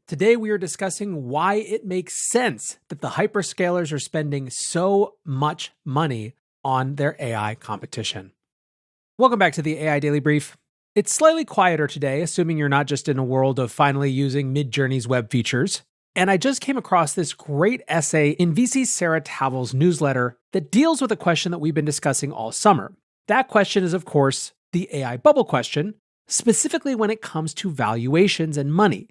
Today, we are discussing why it makes sense that the hyperscalers are spending so much money on their AI competition. Welcome back to the AI Daily Brief. It's slightly quieter today, assuming you're not just in a world of finally using Midjourney's web features. And I just came across this great essay in VC Sarah Tavel's newsletter that deals with a question that we've been discussing all summer. That question is, of course, the AI bubble question, specifically when it comes to valuations and money.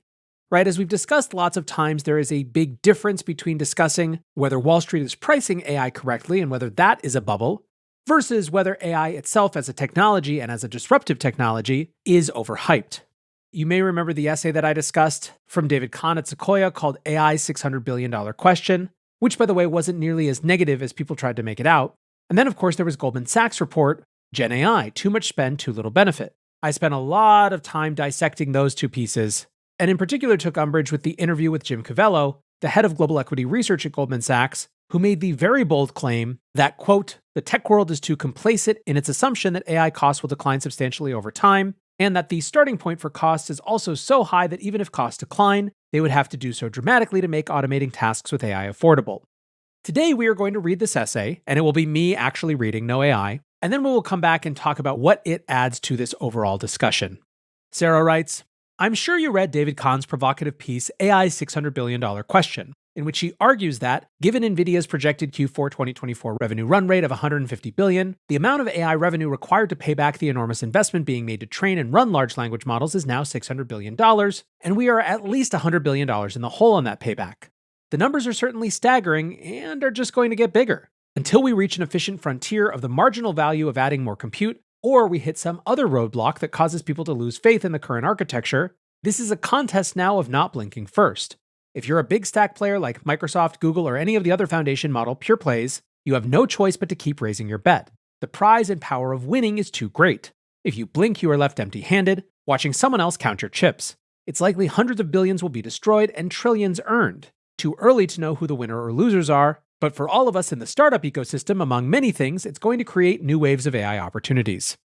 Right, as we've discussed lots of times, there is a big difference between discussing whether Wall Street is pricing AI correctly and whether that is a bubble, versus whether AI itself as a technology and as a disruptive technology is overhyped. You may remember the essay that I discussed from David Kahn at Sequoia called AI's $600 billion question, which, by the way, wasn't nearly as negative as people tried to make it out. And then, of course, there was Goldman Sachs' report, Gen AI, too much spend, too little benefit. I spent a lot of time dissecting those two pieces, and in particular took umbrage with the interview with Jim Covello, the head of global equity research at Goldman Sachs, who made the very bold claim that, quote, the tech world is too complacent in its assumption that AI costs will decline substantially over time, and that the starting point for costs is also so high that even if costs decline, they would have to do so dramatically to make automating tasks with AI affordable. Today, we are going to read this essay, and it will be me actually reading, no AI, and then we will come back and talk about what it adds to this overall discussion. Sarah writes, I'm sure you read David Kahn's provocative piece, AI's $600 billion question, in which he argues that, given NVIDIA's projected Q4 2024 revenue run rate of $150 billion, the amount of AI revenue required to pay back the enormous investment being made to train and run large language models is now $600 billion, and we are at least $100 billion in the hole on that payback. The numbers are certainly staggering and are just going to get bigger, until we reach an efficient frontier of the marginal value of adding more compute, or we hit some other roadblock that causes people to lose faith in the current architecture. This is a contest now of not blinking first. If you're a big stack player like Microsoft, Google, or any of the other foundation model pure plays, you have no choice but to keep raising your bet. The prize and power of winning is too great. If you blink, you are left empty-handed, watching someone else count your chips. It's likely hundreds of billions will be destroyed and trillions earned. Too early to know who the winner or losers are, but for all of us in the startup ecosystem, among many things, it's going to create new waves of AI opportunities.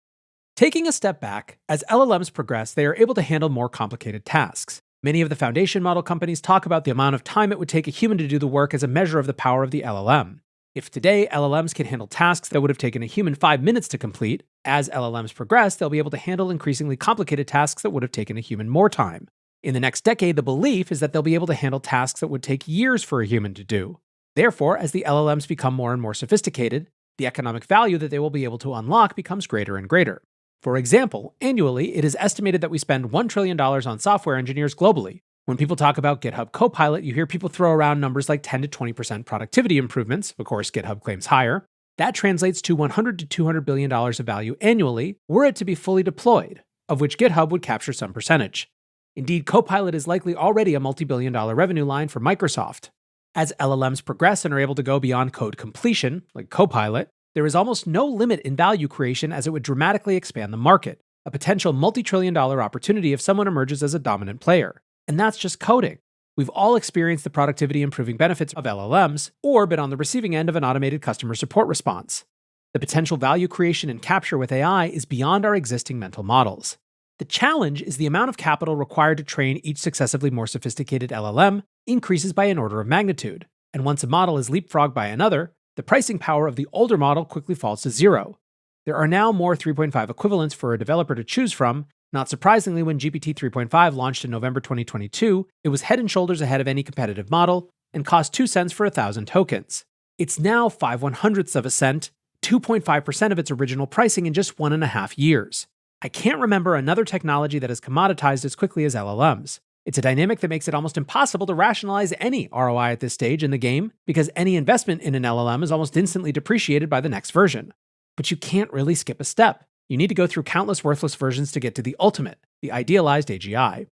Taking a step back, as LLMs progress, they are able to handle more complicated tasks. Many of the foundation model companies talk about the amount of time it would take a human to do the work as a measure of the power of the LLM. If today LLMs can handle tasks that would have taken a human 5 minutes to complete, as LLMs progress, they'll be able to handle increasingly complicated tasks that would have taken a human more time. In the next decade, the belief is that they'll be able to handle tasks that would take years for a human to do. Therefore, as the LLMs become more and more sophisticated, the economic value that they will be able to unlock becomes greater and greater. For example, annually, it is estimated that we spend $1 trillion on software engineers globally. When people talk about GitHub Copilot, you hear people throw around numbers like 10 to 20% productivity improvements. Of course, GitHub claims higher. That translates to $100 to $200 billion of value annually were it to be fully deployed, of which GitHub would capture some percentage. Indeed, Copilot is likely already a multi-billion-dollar revenue line for Microsoft. As LLMs progress and are able to go beyond code completion, like Copilot, there is almost no limit in value creation as it would dramatically expand the market, a potential multi-trillion-dollar opportunity if someone emerges as a dominant player. And that's just coding. We've all experienced the productivity-improving benefits of LLMs, or been on the receiving end of an automated customer support response. The potential value creation and capture with AI is beyond our existing mental models. The challenge is the amount of capital required to train each successively more sophisticated LLM increases by an order of magnitude, and once a model is leapfrogged by another, the pricing power of the older model quickly falls to zero. There are now more 3.5 equivalents for a developer to choose from. Not surprisingly, when GPT 3.5 launched in November 2022, it was head and shoulders ahead of any competitive model and cost 2 cents for 1,000 tokens. It's now 5/100ths of a cent, 2.5% of its original pricing in just 1.5 years. I can't remember another technology that has commoditized as quickly as LLMs. It's a dynamic that makes it almost impossible to rationalize any ROI at this stage in the game because any investment in an LLM is almost instantly depreciated by the next version. But you can't really skip a step. You need to go through countless worthless versions to get to the ultimate, the idealized AGI.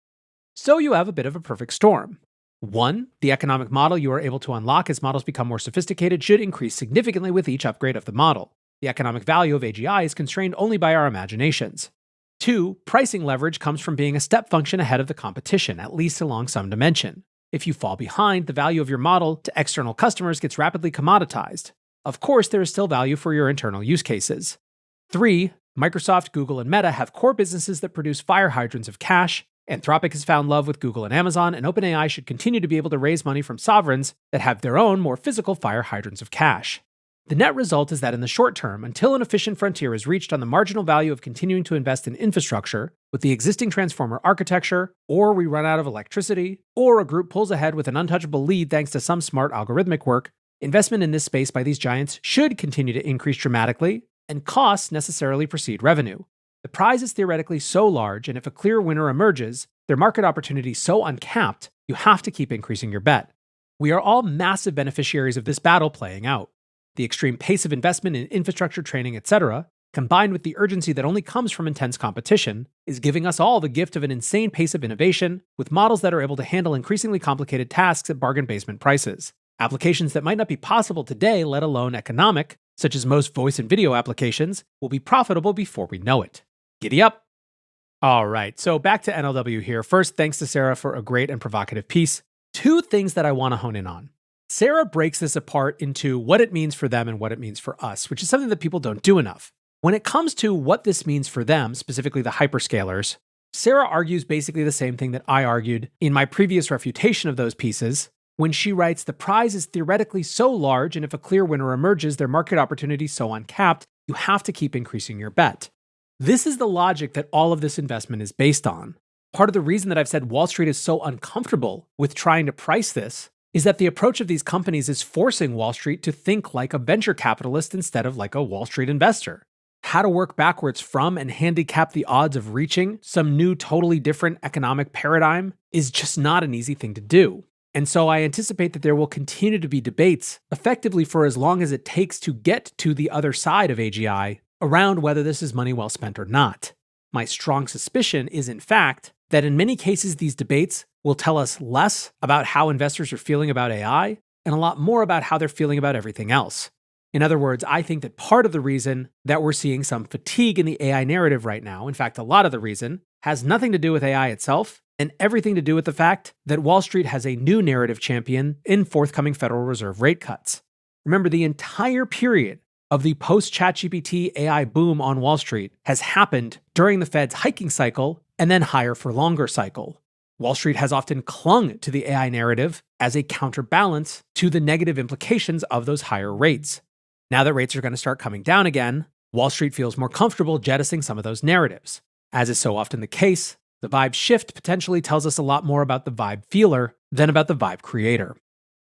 So you have a bit of a perfect storm. 1, the economic model you are able to unlock as models become more sophisticated should increase significantly with each upgrade of the model. The economic value of AGI is constrained only by our imaginations. 2, pricing leverage comes from being a step function ahead of the competition, at least along some dimension. If you fall behind, the value of your model to external customers gets rapidly commoditized. Of course, there is still value for your internal use cases. 3, Microsoft, Google, and Meta have core businesses that produce fire hydrants of cash, Anthropic has found love with Google and Amazon, and OpenAI should continue to be able to raise money from sovereigns that have their own, more physical fire hydrants of cash. The net result is that in the short term, until an efficient frontier is reached on the marginal value of continuing to invest in infrastructure with the existing transformer architecture, or we run out of electricity, or a group pulls ahead with an untouchable lead thanks to some smart algorithmic work, investment in this space by these giants should continue to increase dramatically, and costs necessarily precede revenue. The prize is theoretically so large, and if a clear winner emerges, their market opportunity so uncapped, you have to keep increasing your bet. We are all massive beneficiaries of this battle playing out. The extreme pace of investment in infrastructure, training, etc., combined with the urgency that only comes from intense competition, is giving us all the gift of an insane pace of innovation, with models that are able to handle increasingly complicated tasks at bargain basement prices. Applications that might not be possible today, let alone economic, such as most voice and video applications, will be profitable before we know it. Giddy up! All right, so back to NLW here. First, thanks to Sarah for a great and provocative piece. Two things that I want to hone in on. Sarah breaks this apart into what it means for them and what it means for us, which is something that people don't do enough. When it comes to what this means for them, specifically the hyperscalers, Sarah argues basically the same thing that I argued in my previous refutation of those pieces, when she writes, the prize is theoretically so large, and if a clear winner emerges, their market opportunity so uncapped, you have to keep increasing your bet. This is the logic that all of this investment is based on. Part of the reason that I've said Wall Street is so uncomfortable with trying to price this is that the approach of these companies is forcing Wall Street to think like a venture capitalist instead of like a Wall Street investor. How to work backwards from and handicap the odds of reaching some new, totally different economic paradigm is just not an easy thing to do. And so I anticipate that there will continue to be debates, effectively for as long as it takes to get to the other side of AGI, around whether this is money well spent or not. My strong suspicion is, in fact, that in many cases these debates will tell us less about how investors are feeling about AI and a lot more about how they're feeling about everything else. In other words, I think that part of the reason that we're seeing some fatigue in the AI narrative right now, in fact, a lot of the reason, has nothing to do with AI itself and everything to do with the fact that Wall Street has a new narrative champion in forthcoming Federal Reserve rate cuts. Remember, the entire period of the post-ChatGPT AI boom on Wall Street has happened during the Fed's hiking cycle and then higher for longer cycle. Wall Street has often clung to the AI narrative as a counterbalance to the negative implications of those higher rates. Now that rates are going to start coming down again, Wall Street feels more comfortable jettisoning some of those narratives. As is so often the case, the vibe shift potentially tells us a lot more about the vibe feeler than about the vibe creator.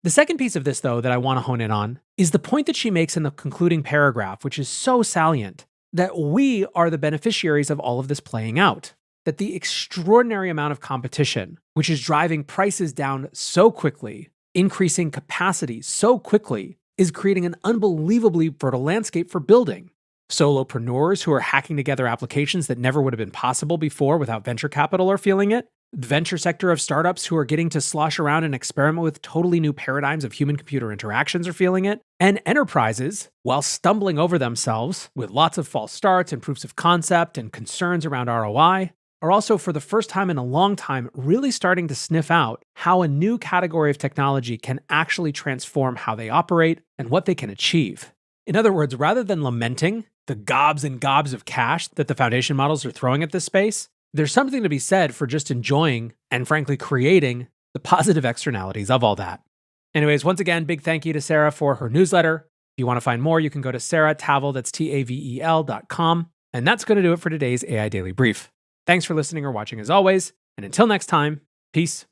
The second piece of this, though, that I want to hone in on is the point that she makes in the concluding paragraph, which is so salient, that we are the beneficiaries of all of this playing out. That the extraordinary amount of competition, which is driving prices down so quickly, increasing capacity so quickly, is creating an unbelievably fertile landscape for building. Solopreneurs who are hacking together applications that never would have been possible before without venture capital are feeling it. The venture sector of startups who are getting to slosh around and experiment with totally new paradigms of human-computer interactions are feeling it. And enterprises, while stumbling over themselves with lots of false starts and proofs of concept and concerns around ROI, are also for the first time in a long time really starting to sniff out how a new category of technology can actually transform how they operate and what they can achieve. In other words, rather than lamenting the gobs and gobs of cash that the foundation models are throwing at this space, there's something to be said for just enjoying and frankly creating the positive externalities of all that. Anyways, once again, big thank you to Sarah for her newsletter. If you want to find more, you can go to sarahtavel, that's tavel.com. And that's going to do it for today's AI Daily Brief. Thanks for listening or watching as always, and until next time, peace.